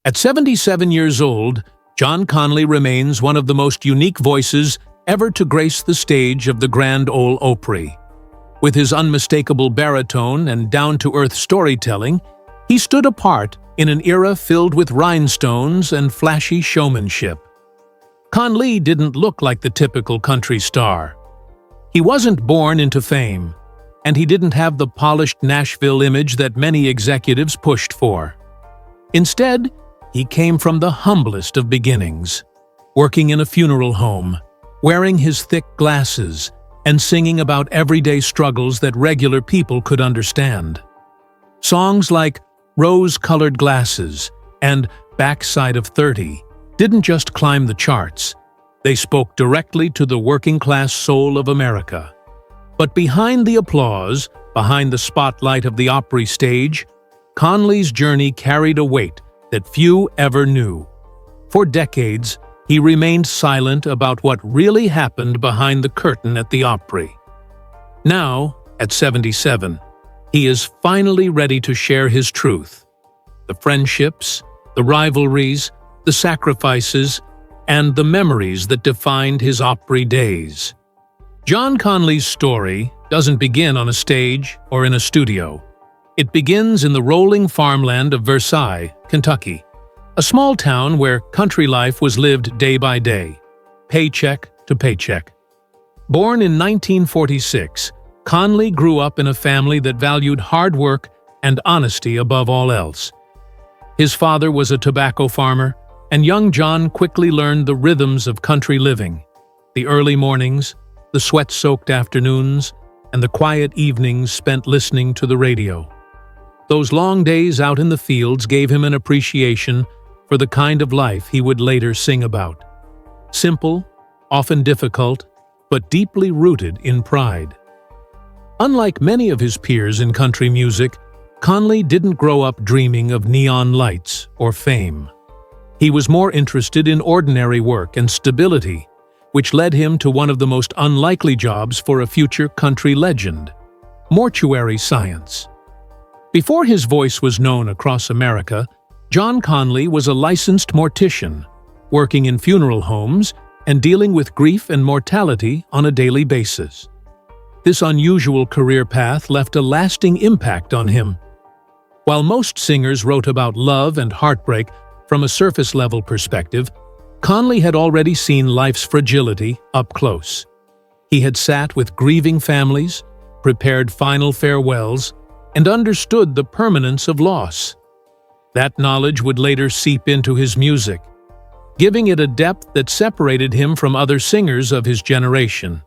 At 77 years old, John Conlee remains one of the most unique voices ever to grace the stage of the Grand Ole Opry. With his unmistakable baritone and down-to-earth storytelling, he stood apart in an era filled with rhinestones and flashy showmanship. Conlee didn't look like the typical country star. He wasn't born into fame, and he didn't have the polished Nashville image that many executives pushed for. Instead, he came from the humblest of beginnings, working in a funeral home, wearing his thick glasses, and singing about everyday struggles that regular people could understand. Songs like Rose-Colored Glasses and Backside of 30 didn't just climb the charts, they spoke directly to the working-class soul of America. But behind the applause, behind the spotlight of the Opry stage, Conlee's journey carried a weight that few ever knew. For decades, he remained silent about what really happened behind the curtain at the Opry. Now, at 77, he is finally ready to share his truth. The friendships, the rivalries, the sacrifices, and the memories that defined his Opry days. John Conlee's story doesn't begin on a stage or in a studio. It begins in the rolling farmland of Versailles, Kentucky, a small town where country life was lived day by day, paycheck to paycheck. Born in 1946, Conlee grew up in a family that valued hard work and honesty above all else. His father was a tobacco farmer, and young John quickly learned the rhythms of country living: the early mornings, the sweat-soaked afternoons, and the quiet evenings spent listening to the radio. Those long days out in the fields gave him an appreciation for the kind of life he would later sing about. Simple, often difficult, but deeply rooted in pride. Unlike many of his peers in country music, Conlee didn't grow up dreaming of neon lights or fame. He was more interested in ordinary work and stability, which led him to one of the most unlikely jobs for a future country legend: mortuary science. Before his voice was known across America, John Conlee was a licensed mortician, working in funeral homes and dealing with grief and mortality on a daily basis. This unusual career path left a lasting impact on him. While most singers wrote about love and heartbreak from a surface-level perspective, Conlee had already seen life's fragility up close. He had sat with grieving families, prepared final farewells, and understood the permanence of loss. That knowledge would later seep into his music, giving it a depth that separated him from other singers of his generation.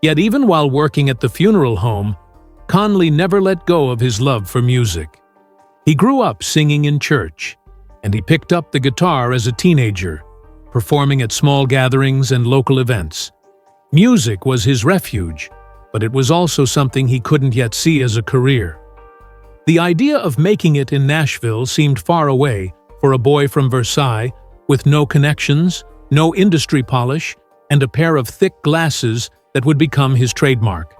Yet even while working at the funeral home, Conlee never let go of his love for music. He grew up singing in church, and he picked up the guitar as a teenager, performing at small gatherings and local events. Music was his refuge, but it was also something he couldn't yet see as a career. The idea of making it in Nashville seemed far away for a boy from Versailles with no connections, no industry polish, and a pair of thick glasses that would become his trademark.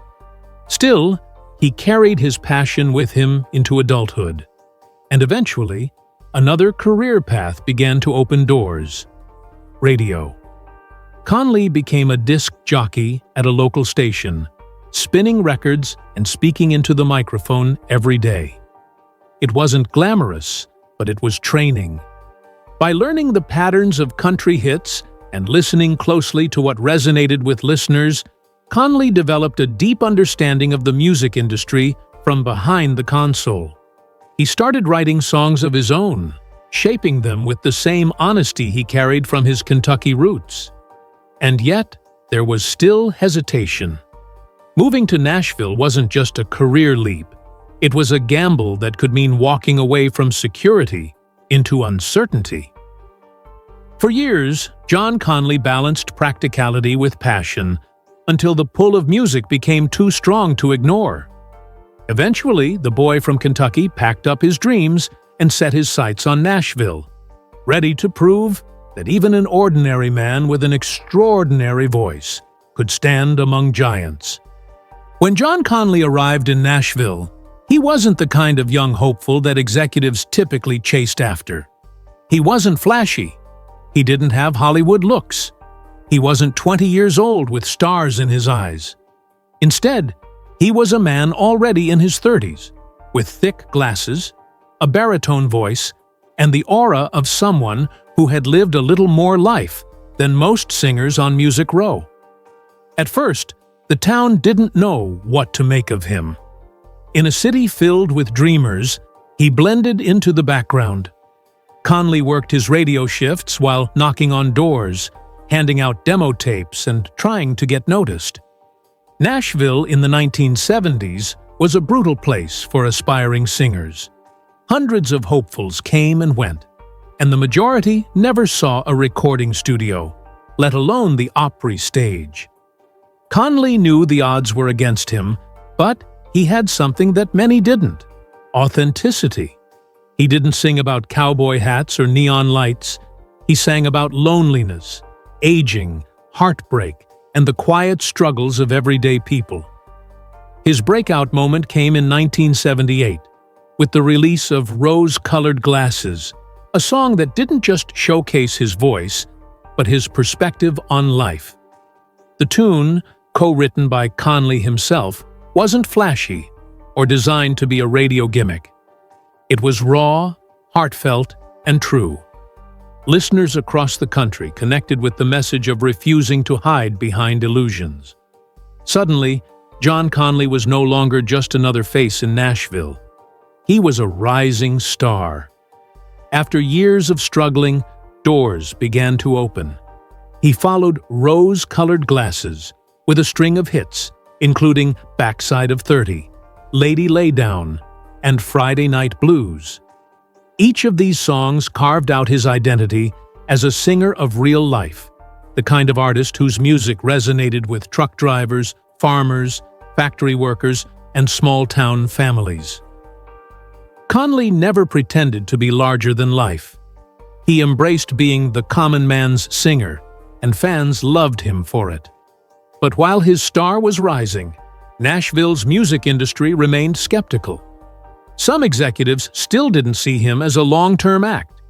Still, he carried his passion with him into adulthood, and eventually, another career path began to open doors: radio. Conlee became a disc jockey at a local station, spinning records and speaking into the microphone every day. It wasn't glamorous, but it was training. By learning the patterns of country hits and listening closely to what resonated with listeners, Conlee developed a deep understanding of the music industry from behind the console. He started writing songs of his own, shaping them with the same honesty he carried from his Kentucky roots. And yet, there was still hesitation. Moving to Nashville wasn't just a career leap. It was a gamble that could mean walking away from security into uncertainty. For years, John Conlee balanced practicality with passion until the pull of music became too strong to ignore. Eventually, the boy from Kentucky packed up his dreams and set his sights on Nashville, ready to prove that even an ordinary man with an extraordinary voice could stand among giants. When John Conlee arrived in Nashville, he wasn't the kind of young hopeful that executives typically chased after. He wasn't flashy. He didn't have Hollywood looks. He wasn't 20 years old with stars in his eyes. Instead, he was a man already in his 30s, with thick glasses, a baritone voice, and the aura of someone who had lived a little more life than most singers on Music Row. At first, the town didn't know what to make of him. In a city filled with dreamers, he blended into the background. Conlee worked his radio shifts while knocking on doors, handing out demo tapes and trying to get noticed. Nashville in the 1970s was a brutal place for aspiring singers. Hundreds of hopefuls came and went, and the majority never saw a recording studio, let alone the Opry stage. Conlee knew the odds were against him, but he had something that many didn't: authenticity. He didn't sing about cowboy hats or neon lights. He sang about loneliness, aging, heartbreak, and the quiet struggles of everyday people. His breakout moment came in 1978, with the release of Rose-Colored Glasses, a song that didn't just showcase his voice, but his perspective on life. The tune, co-written by Conlee himself, wasn't flashy or designed to be a radio gimmick. It was raw, heartfelt, and true. Listeners across the country connected with the message of refusing to hide behind illusions. Suddenly, John Conlee was no longer just another face in Nashville. He was a rising star. After years of struggling, doors began to open. He followed Rose-Colored Glasses with a string of hits, including Backside of 30, Lady Lay Down, and Friday Night Blues. Each of these songs carved out his identity as a singer of real life, the kind of artist whose music resonated with truck drivers, farmers, factory workers, and small-town families. Conlee never pretended to be larger than life. He embraced being the common man's singer, and fans loved him for it. But while his star was rising, Nashville's music industry remained skeptical. Some executives still didn't see him as a long-term act.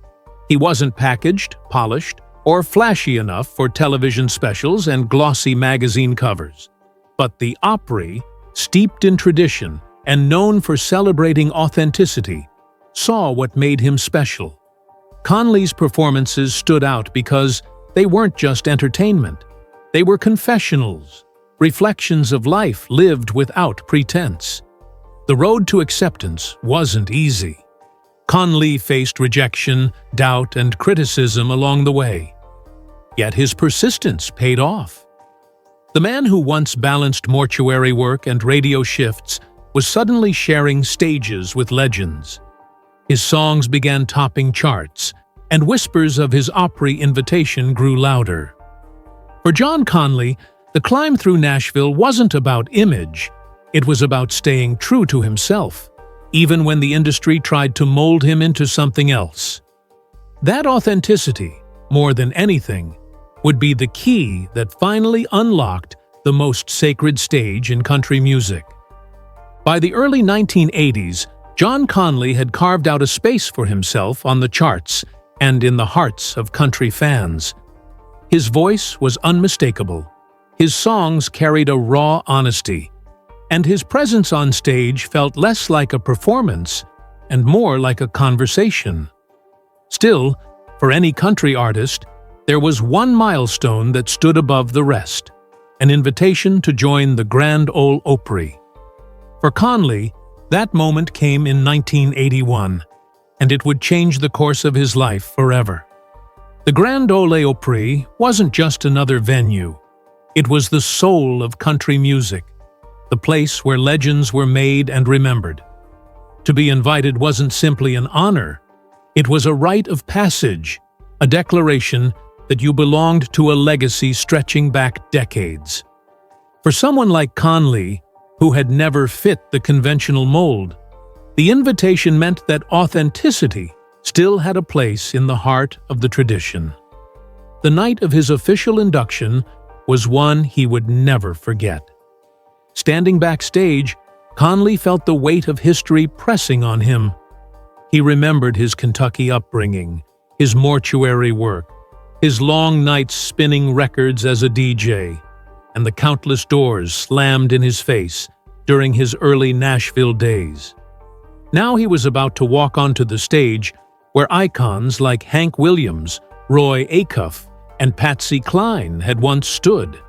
He wasn't packaged, polished, or flashy enough for television specials and glossy magazine covers. But the Opry, steeped in tradition and known for celebrating authenticity, saw what made him special. Conlee's performances stood out because they weren't just entertainment. They were confessionals, reflections of life lived without pretense. The road to acceptance wasn't easy. Conlee faced rejection, doubt, and criticism along the way. Yet his persistence paid off. The man who once balanced mortuary work and radio shifts was suddenly sharing stages with legends. His songs began topping charts, and whispers of his Opry invitation grew louder. For John Conlee, the climb through Nashville wasn't about image. It was about staying true to himself, even when the industry tried to mold him into something else. That authenticity, more than anything, would be the key that finally unlocked the most sacred stage in country music. By the early 1980s, John Conlee had carved out a space for himself on the charts and in the hearts of country fans. His voice was unmistakable. His songs carried a raw honesty, and his presence on stage felt less like a performance and more like a conversation. Still, for any country artist, there was one milestone that stood above the rest: an invitation to join the Grand Ole Opry. For Conlee, that moment came in 1981, and it would change the course of his life forever. The Grand Ole Opry wasn't just another venue. It was the soul of country music, the place where legends were made and remembered. To be invited wasn't simply an honor. It was a rite of passage, a declaration that you belonged to a legacy stretching back decades. For someone like Conlee, who had never fit the conventional mold, the invitation meant that authenticity still had a place in the heart of the tradition. The night of his official induction was one he would never forget. Standing backstage, Conlee felt the weight of history pressing on him. He remembered his Kentucky upbringing, his mortuary work, his long nights spinning records as a DJ, and the countless doors slammed in his face during his early Nashville days. Now he was about to walk onto the stage where icons like Hank Williams, Roy Acuff, and Patsy Cline had once stood.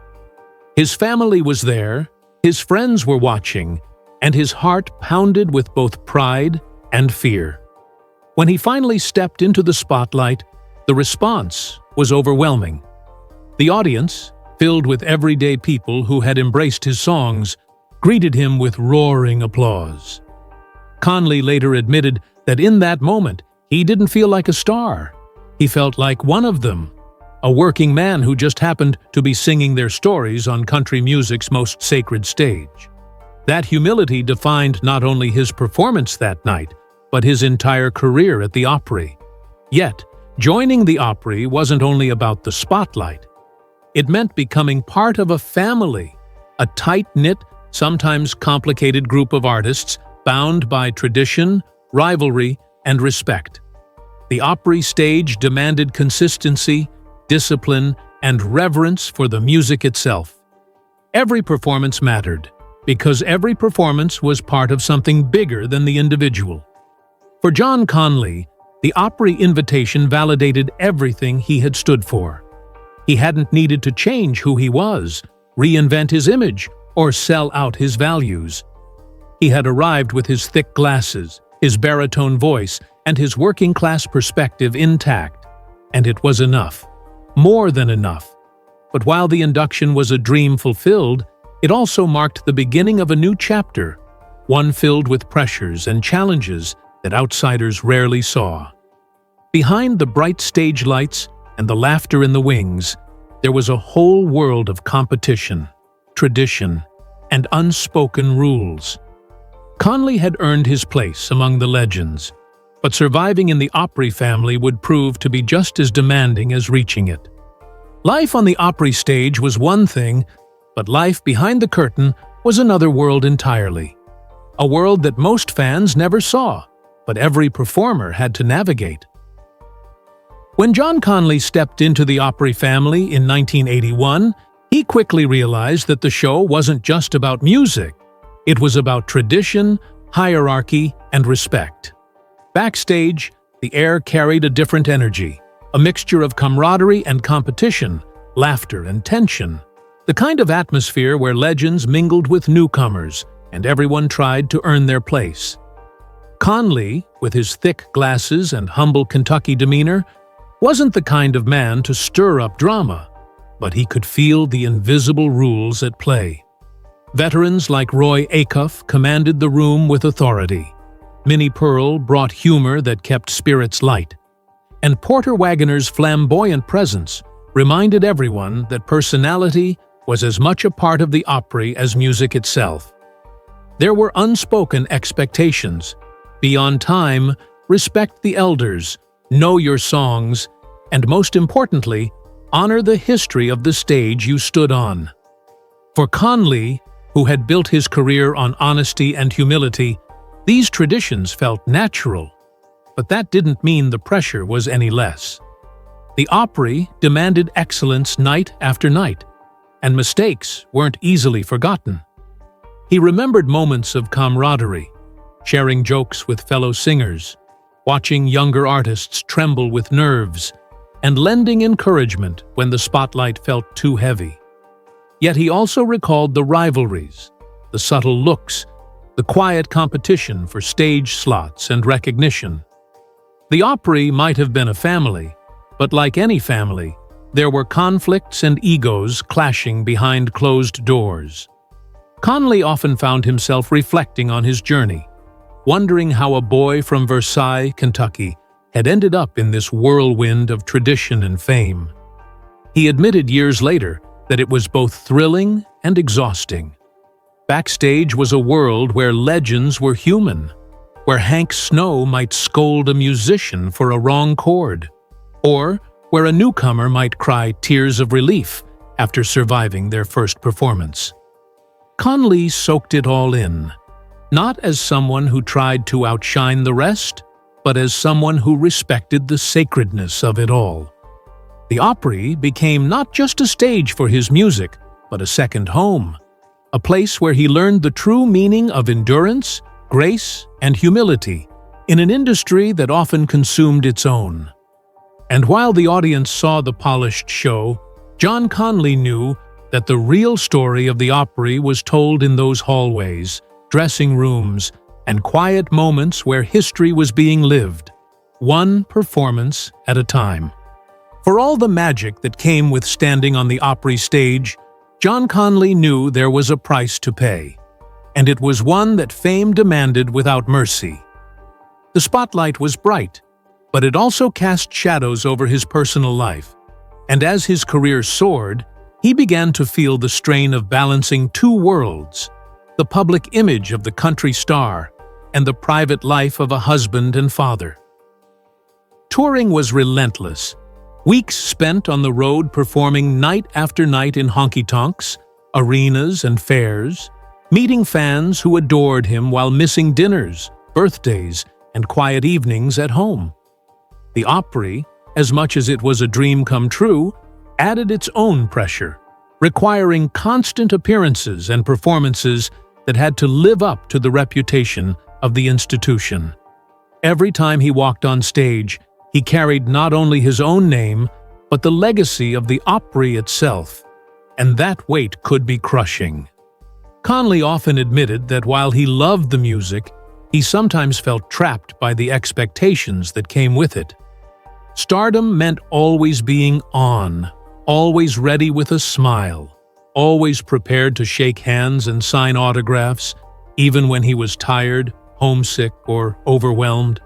His family was there, his friends were watching, and his heart pounded with both pride and fear. When he finally stepped into the spotlight, the response was overwhelming. The audience, filled with everyday people who had embraced his songs, greeted him with roaring applause. Conlee later admitted that in that moment, he didn't feel like a star. He felt like one of them, a working man who just happened to be singing their stories on country music's most sacred stage. That humility defined not only his performance that night, but his entire career at the Opry. Yet, joining the Opry wasn't only about the spotlight. It meant becoming part of a family, a tight-knit, sometimes complicated group of artists bound by tradition, rivalry, and respect. The Opry stage demanded consistency, discipline, and reverence for the music itself. Every performance mattered, because every performance was part of something bigger than the individual. For John Conlee, the Opry invitation validated everything he had stood for. He hadn't needed to change who he was, reinvent his image, or sell out his values. He had arrived with his thick glasses, his baritone voice, and his working-class perspective intact, and it was enough. More than enough. But while the induction was a dream fulfilled, it also marked the beginning of a new chapter, one filled with pressures and challenges that outsiders rarely saw. Behind the bright stage lights and the laughter in the wings, there was a whole world of competition, tradition, and unspoken rules. Conlee had earned his place among the legends, but surviving in the Opry family would prove to be just as demanding as reaching it. Life on the Opry stage was one thing, but life behind the curtain was another world entirely. A world that most fans never saw, but every performer had to navigate. When John Conlee stepped into the Opry family in 1981, he quickly realized that the show wasn't just about music. It was about tradition, hierarchy, and respect. Backstage, the air carried a different energy, a mixture of camaraderie and competition, laughter and tension, the kind of atmosphere where legends mingled with newcomers and everyone tried to earn their place. Conlee, with his thick glasses and humble Kentucky demeanor, wasn't the kind of man to stir up drama, but he could feel the invisible rules at play. Veterans like Roy Acuff commanded the room with authority. Minnie Pearl brought humor that kept spirits light. And Porter Wagoner's flamboyant presence reminded everyone that personality was as much a part of the Opry as music itself. There were unspoken expectations. Be on time, respect the elders, know your songs, and most importantly, honor the history of the stage you stood on. For Conlee, who had built his career on honesty and humility, these traditions felt natural. But that didn't mean the pressure was any less. The Opry demanded excellence night after night, and mistakes weren't easily forgotten. He remembered moments of camaraderie, sharing jokes with fellow singers, watching younger artists tremble with nerves, and lending encouragement when the spotlight felt too heavy. Yet he also recalled the rivalries, the subtle looks, the quiet competition for stage slots and recognition. The Opry might have been a family, but like any family, there were conflicts and egos clashing behind closed doors. Conlee often found himself reflecting on his journey, wondering how a boy from Versailles, Kentucky, had ended up in this whirlwind of tradition and fame. He admitted years later that it was both thrilling and exhausting. Backstage was a world where legends were human, where Hank Snow might scold a musician for a wrong chord, or where a newcomer might cry tears of relief after surviving their first performance. Conlee soaked it all in, not as someone who tried to outshine the rest, but as someone who respected the sacredness of it all. The Opry became not just a stage for his music, but a second home, a place where he learned the true meaning of endurance, grace, and humility in an industry that often consumed its own. And while the audience saw the polished show, John Conlee knew that the real story of the Opry was told in those hallways, dressing rooms, and quiet moments where history was being lived, one performance at a time. For all the magic that came with standing on the Opry stage, John Conlee knew there was a price to pay, and it was one that fame demanded without mercy. The spotlight was bright, but it also cast shadows over his personal life, and as his career soared, he began to feel the strain of balancing two worlds, the public image of the country star and the private life of a husband and father. Touring was relentless. Weeks spent on the road performing night after night in honky-tonks, arenas, and fairs, meeting fans who adored him while missing dinners, birthdays, and quiet evenings at home. The Opry, as much as it was a dream come true, added its own pressure, requiring constant appearances and performances that had to live up to the reputation of the institution. Every time he walked on stage, he carried not only his own name, but the legacy of the Opry itself, and that weight could be crushing. Conlee often admitted that while he loved the music, he sometimes felt trapped by the expectations that came with it. Stardom meant always being on, always ready with a smile, always prepared to shake hands and sign autographs, even when he was tired, homesick, or overwhelmed.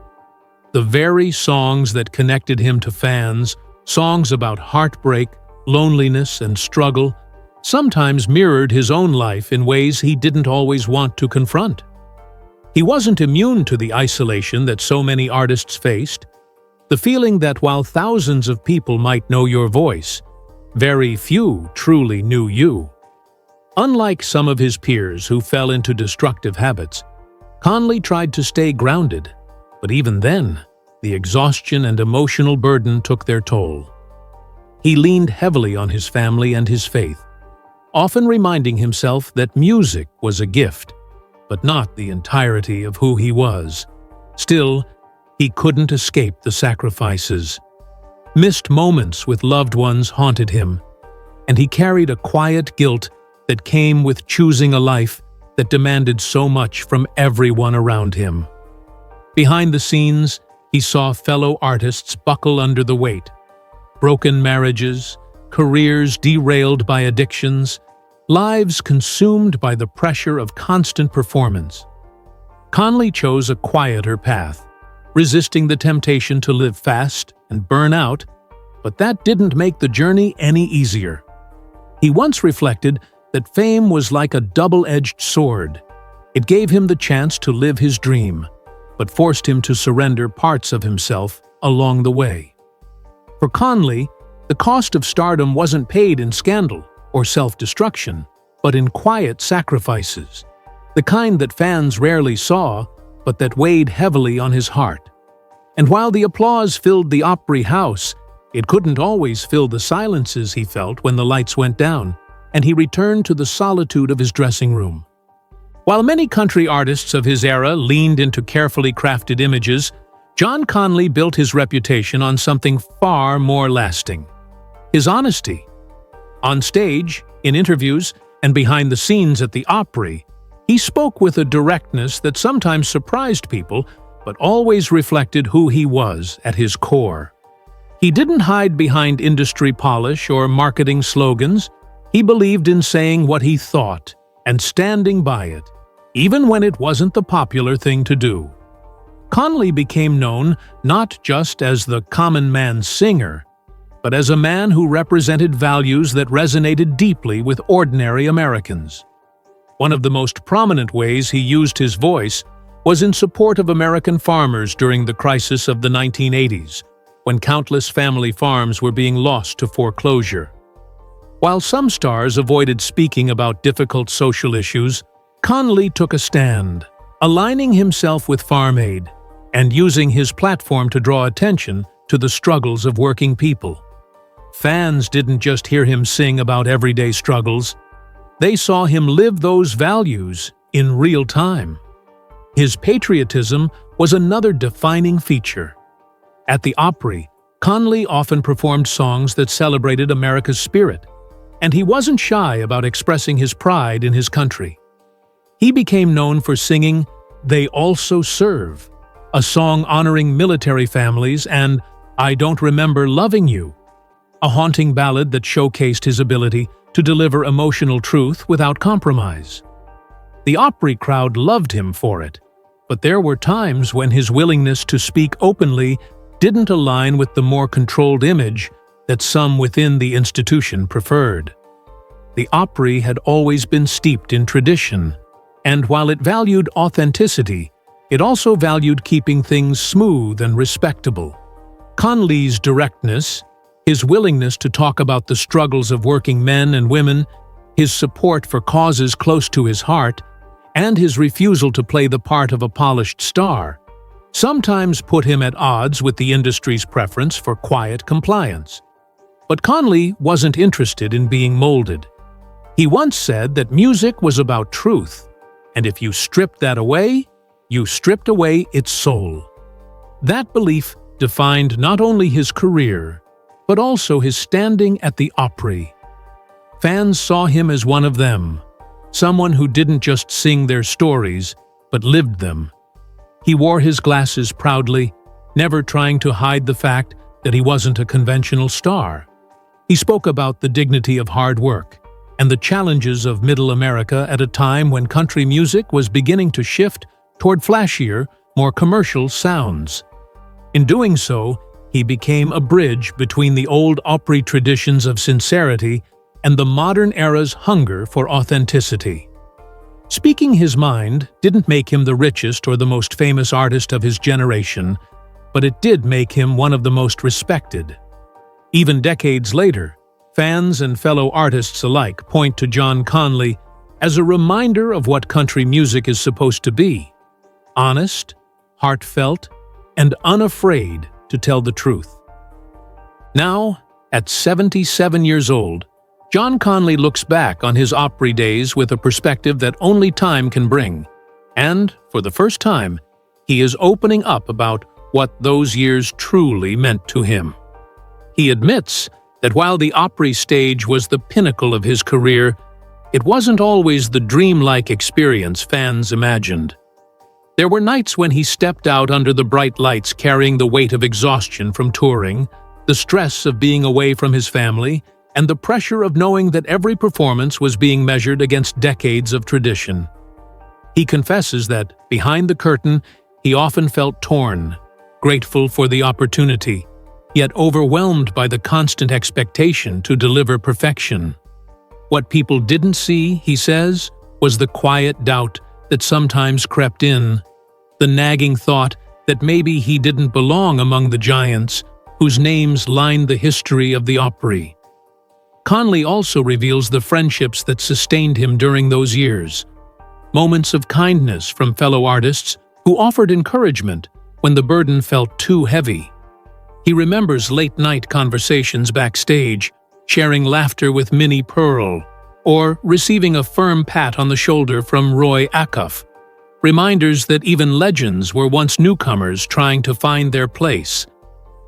The very songs that connected him to fans, songs about heartbreak, loneliness, and struggle, sometimes mirrored his own life in ways he didn't always want to confront. He wasn't immune to the isolation that so many artists faced, the feeling that while thousands of people might know your voice, very few truly knew you. Unlike some of his peers who fell into destructive habits, Conlee tried to stay grounded, but even then, the exhaustion and emotional burden took their toll. He leaned heavily on his family and his faith, often reminding himself that music was a gift, but not the entirety of who he was. Still, he couldn't escape the sacrifices. Missed moments with loved ones haunted him, and he carried a quiet guilt that came with choosing a life that demanded so much from everyone around him. Behind the scenes, he saw fellow artists buckle under the weight. Broken marriages, careers derailed by addictions, lives consumed by the pressure of constant performance. Conlee chose a quieter path, resisting the temptation to live fast and burn out, but that didn't make the journey any easier. He once reflected that fame was like a double-edged sword. It gave him the chance to live his dream, but forced him to surrender parts of himself along the way. For Conlee, the cost of stardom wasn't paid in scandal or self-destruction, but in quiet sacrifices, the kind that fans rarely saw, but that weighed heavily on his heart. And while the applause filled the Opry house, it couldn't always fill the silences he felt when the lights went down, and he returned to the solitude of his dressing room. While many country artists of his era leaned into carefully crafted images, John Conlee built his reputation on something far more lasting: his honesty. On stage, in interviews, and behind the scenes at the Opry, he spoke with a directness that sometimes surprised people, but always reflected who he was at his core. He didn't hide behind industry polish or marketing slogans. He believed in saying what he thought and standing by it, even when it wasn't the popular thing to do. Conlee became known not just as the common man singer, but as a man who represented values that resonated deeply with ordinary Americans. One of the most prominent ways he used his voice was in support of American farmers during the crisis of the 1980s, when countless family farms were being lost to foreclosure. While some stars avoided speaking about difficult social issues, Conlee took a stand, aligning himself with Farm Aid, and using his platform to draw attention to the struggles of working people. Fans didn't just hear him sing about everyday struggles, they saw him live those values in real time. His patriotism was another defining feature. At the Opry, Conlee often performed songs that celebrated America's spirit, and he wasn't shy about expressing his pride in his country. He became known for singing "They Also Serve," a song honoring military families, and "I Don't Remember Loving You," a haunting ballad that showcased his ability to deliver emotional truth without compromise. The Opry crowd loved him for it, but there were times when his willingness to speak openly didn't align with the more controlled image that some within the institution preferred. The Opry had always been steeped in tradition, and while it valued authenticity, it also valued keeping things smooth and respectable. Conlee's directness, his willingness to talk about the struggles of working men and women, his support for causes close to his heart, and his refusal to play the part of a polished star, sometimes put him at odds with the industry's preference for quiet compliance. But Conlee wasn't interested in being molded. He once said that music was about truth, and if you stripped that away, you stripped away its soul. That belief defined not only his career, but also his standing at the Opry. Fans saw him as one of them, someone who didn't just sing their stories, but lived them. He wore his glasses proudly, never trying to hide the fact that he wasn't a conventional star. He spoke about the dignity of hard work and the challenges of Middle America at a time when country music was beginning to shift toward flashier, more commercial sounds. In doing so, he became a bridge between the old Opry traditions of sincerity and the modern era's hunger for authenticity. Speaking his mind didn't make him the richest or the most famous artist of his generation, but it did make him one of the most respected. Even decades later, fans and fellow artists alike point to John Conlee as a reminder of what country music is supposed to be: honest, heartfelt, and unafraid to tell the truth. Now, at 77 years old, John Conlee looks back on his Opry days with a perspective that only time can bring, and, for the first time, he is opening up about what those years truly meant to him. He admits that while the Opry stage was the pinnacle of his career, it wasn't always the dreamlike experience fans imagined. There were nights when he stepped out under the bright lights carrying the weight of exhaustion from touring, the stress of being away from his family, and the pressure of knowing that every performance was being measured against decades of tradition. He confesses that, behind the curtain, he often felt torn, grateful for the opportunity, yet overwhelmed by the constant expectation to deliver perfection. What people didn't see, he says, was the quiet doubt that sometimes crept in, the nagging thought that maybe he didn't belong among the giants whose names lined the history of the Opry. Conlee also reveals the friendships that sustained him during those years, moments of kindness from fellow artists who offered encouragement when the burden felt too heavy. He remembers late-night conversations backstage, sharing laughter with Minnie Pearl, or receiving a firm pat on the shoulder from Roy Acuff, reminders that even legends were once newcomers trying to find their place.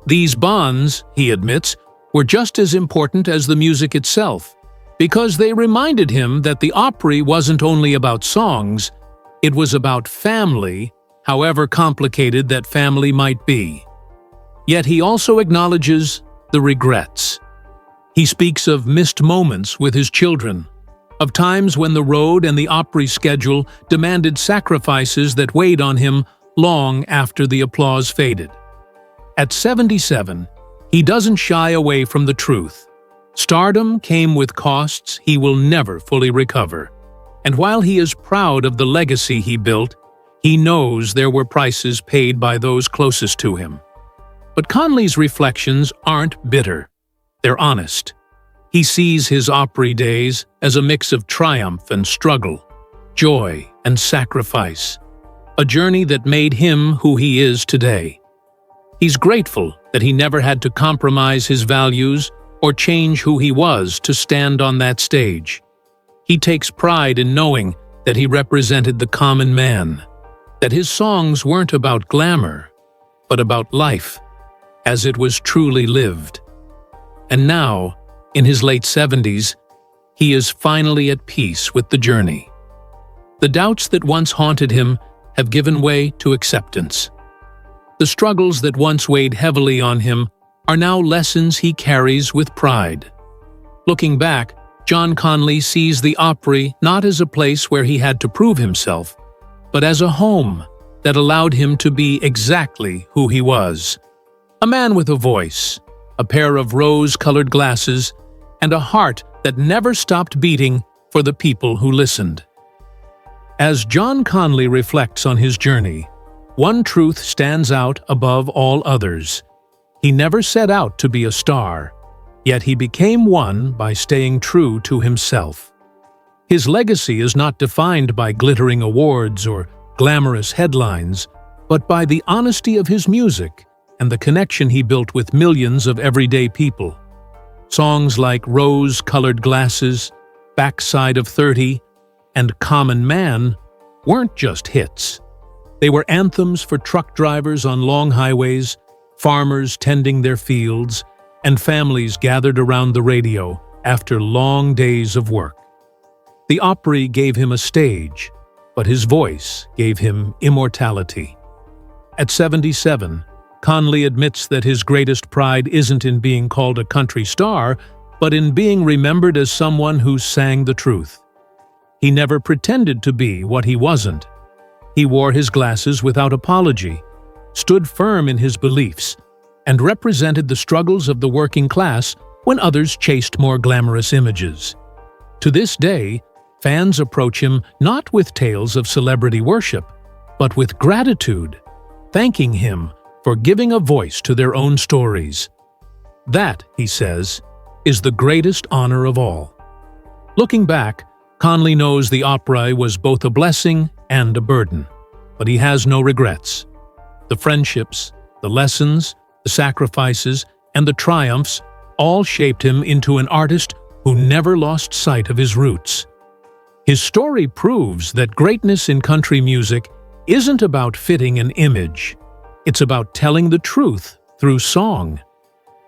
These bonds, he admits, were just as important as the music itself, because they reminded him that the Opry wasn't only about songs, it was about family, however complicated that family might be. Yet he also acknowledges the regrets. He speaks of missed moments with his children, of times when the road and the Opry schedule demanded sacrifices that weighed on him long after the applause faded. At 77, he doesn't shy away from the truth. Stardom came with costs he will never fully recover, and while he is proud of the legacy he built, he knows there were prices paid by those closest to him. But Conlee's reflections aren't bitter. They're honest. He sees his Opry days as a mix of triumph and struggle, joy and sacrifice. a journey that made him who he is today. He's grateful that he never had to compromise his values or change who he was to stand on that stage. He takes pride in knowing that he represented the common man, that his songs weren't about glamour, but about life, as it was truly lived. And now, in his late 70s, he is finally at peace with the journey. The doubts that once haunted him have given way to acceptance. The struggles that once weighed heavily on him are now lessons he carries with pride. Looking back, John Conlee sees the Opry not as a place where he had to prove himself, but as a home that allowed him to be exactly who he was. A man with a voice, a pair of rose-colored glasses, and a heart that never stopped beating for the people who listened. As John Conlee reflects on his journey, one truth stands out above all others. He never set out to be a star, yet he became one by staying true to himself. His legacy is not defined by glittering awards or glamorous headlines, but by the honesty of his music and the connection he built with millions of everyday people. Songs like Rose-Colored Glasses, Backside of 30, and Common Man weren't just hits. They were anthems for truck drivers on long highways, farmers tending their fields, and families gathered around the radio after long days of work. The Opry gave him a stage, but his voice gave him immortality. At 77, Conlee admits that his greatest pride isn't in being called a country star, but in being remembered as someone who sang the truth. He never pretended to be what he wasn't. He wore his glasses without apology, stood firm in his beliefs, and represented the struggles of the working class when others chased more glamorous images. To this day, fans approach him not with tales of celebrity worship, but with gratitude, thanking him for giving a voice to their own stories. That, he says, is the greatest honor of all. Looking back, Conlee knows the Opry was both a blessing and a burden, but he has no regrets. The friendships, the lessons, the sacrifices, and the triumphs all shaped him into an artist who never lost sight of his roots. His story proves that greatness in country music isn't about fitting an image. It's about telling the truth through song.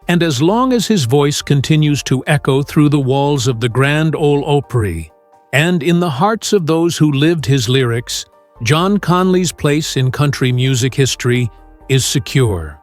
And as long as his voice continues to echo through the walls of the Grand Ole Opry, and in the hearts of those who lived his lyrics, John Conlee's place in country music history is secure.